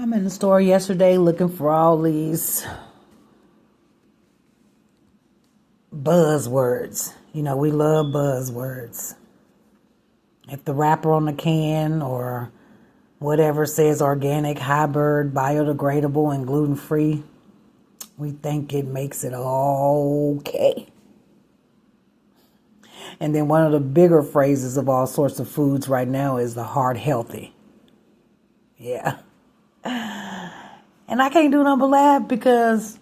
I'm in the store yesterday looking for all these buzzwords. You know, we love buzzwords. If the wrapper on the can or whatever says organic, hybrid, biodegradable, and gluten-free, we think it makes it okay. And then one of the bigger phrases of all sorts of foods right now is the heart healthy. Yeah. And I can't do nothing but laugh because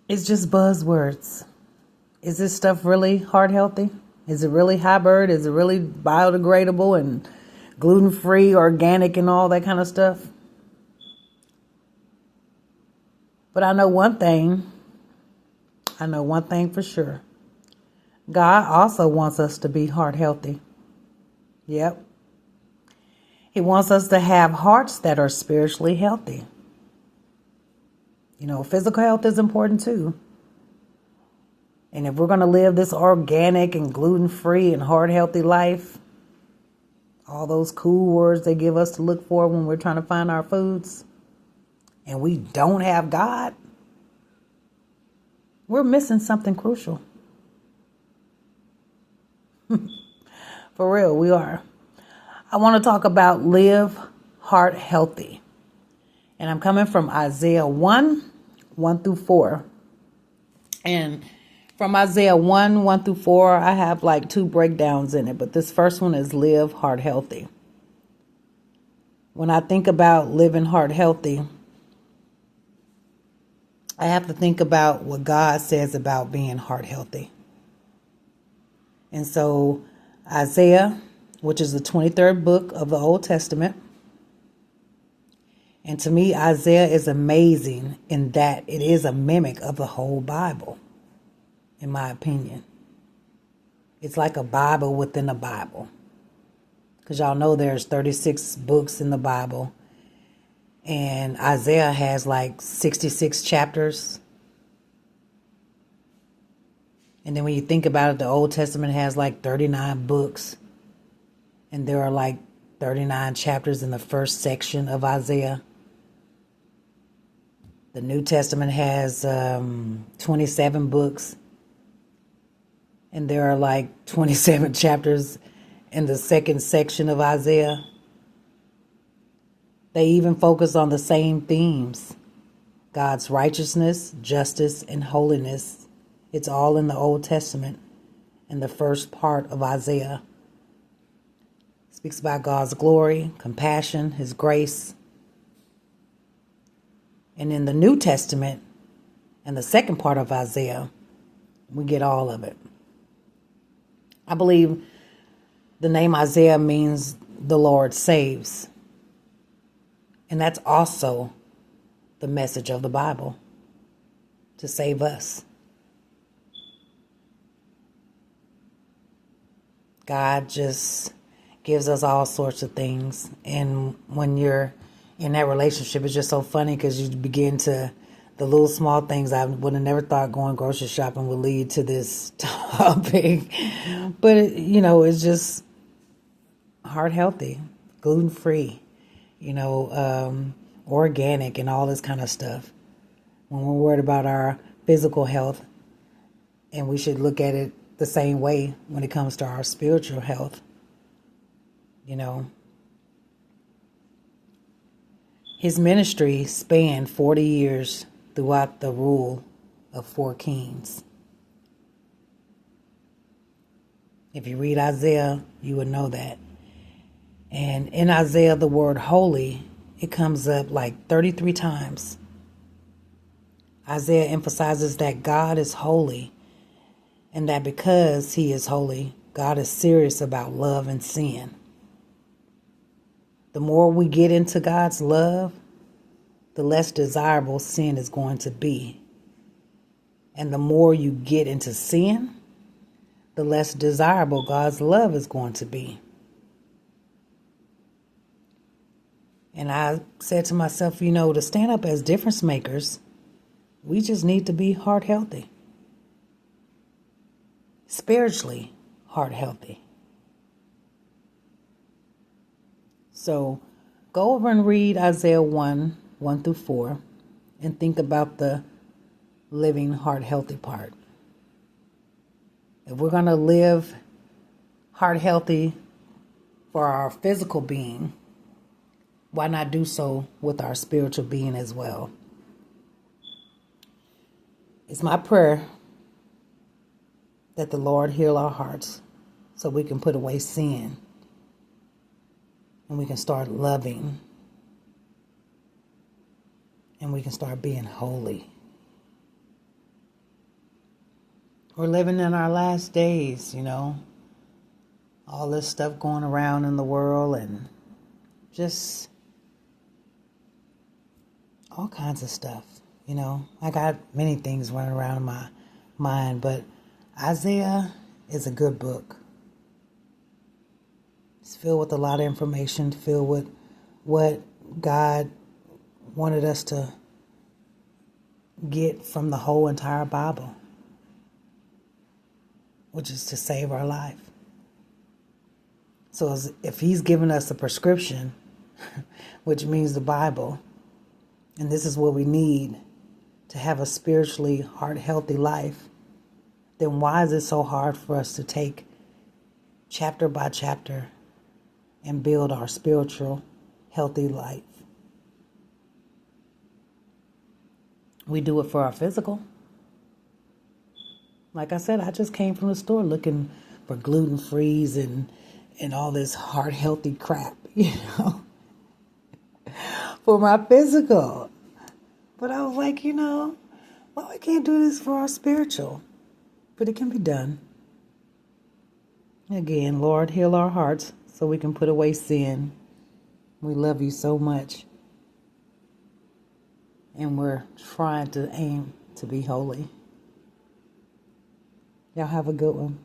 it's just buzzwords. Is this stuff really heart healthy? Is it really hybrid? Is it really biodegradable and gluten-free, organic, and all that kind of stuff? But I know one thing. I know one thing for sure. God also wants us to be heart healthy. Yep. He wants us to have hearts that are spiritually healthy. You know, physical health is important too. And if we're going to live this organic and gluten-free and heart healthy life, all those cool words they give us to look for when we're trying to find our foods, and we don't have God, we're missing something crucial. For real, we are. I want to talk about live heart healthy. And I'm coming from Isaiah 1 through 4. And from Isaiah 1 through 4, I have like two breakdowns in it. But this first one is live heart healthy. When I think about living heart healthy, I have to think about what God says about being heart healthy. And so Isaiah, which is the 23rd book of the Old Testament. And to me, Isaiah is amazing in that it is a mimic of the whole Bible, in my opinion. It's like a Bible within a Bible. Because y'all know there's 36 books in the Bible. And Isaiah has like 66 chapters. And then when you think about it, the Old Testament has like 39 books. And there are like 39 chapters in the first section of Isaiah. The New Testament has 27 books. And there are like 27 chapters in the second section of Isaiah. They even focus on the same themes. God's righteousness, justice, and holiness. It's all in the Old Testament in the first part of Isaiah. It speaks about God's glory, compassion, His grace. And in the New Testament, and the second part of Isaiah, we get all of it. I believe the name Isaiah means the Lord saves. And that's also the message of the Bible, to save us. God just gives us all sorts of things. And when you're in that relationship, it's just so funny because you begin to, the little small things I would have never thought going grocery shopping would lead to this topic. But, it's just heart healthy, gluten-free, organic and all this kind of stuff. When we're worried about our physical health, and we should look at it the same way when it comes to our spiritual health. His ministry spanned 40 years throughout the rule of 4 kings. If you read Isaiah, you would know that. And in Isaiah, the word holy, it comes up like 33 times. Isaiah emphasizes that God is holy, and that because He is holy, God is serious about love and sin. The more we get into God's love, the less desirable sin is going to be. And the more you get into sin, the less desirable God's love is going to be. And I said to myself, to stand up as difference makers, we just need to be heart healthy. Spiritually heart healthy. So Go over and read Isaiah 1, 1 through 4, and think about the living heart healthy part. If we're going to live heart healthy for our physical being, why not do so with our spiritual being as well? It's my prayer that the Lord heal our hearts so we can put away sin and we can start loving and we can start being holy. We're living in our last days, all this stuff going around in the world and just all kinds of stuff, I got many things running around in my mind, but Isaiah is a good book. It's filled with a lot of information, filled with what God wanted us to get from the whole entire Bible, which is to save our life. So if he's given us a prescription, which means the Bible, and this is what we need to have a spiritually heart-healthy life, then why is it so hard for us to take chapter by chapter and build our spiritual, healthy life? We do it for our physical. Like I said, I just came from the store looking for gluten-frees and all this heart-healthy crap, for my physical. But I was like, well, we can't do this for our spiritual. But it can be done. Again, Lord, heal our hearts so we can put away sin. We love you so much. And we're trying to aim to be holy. Y'all have a good one.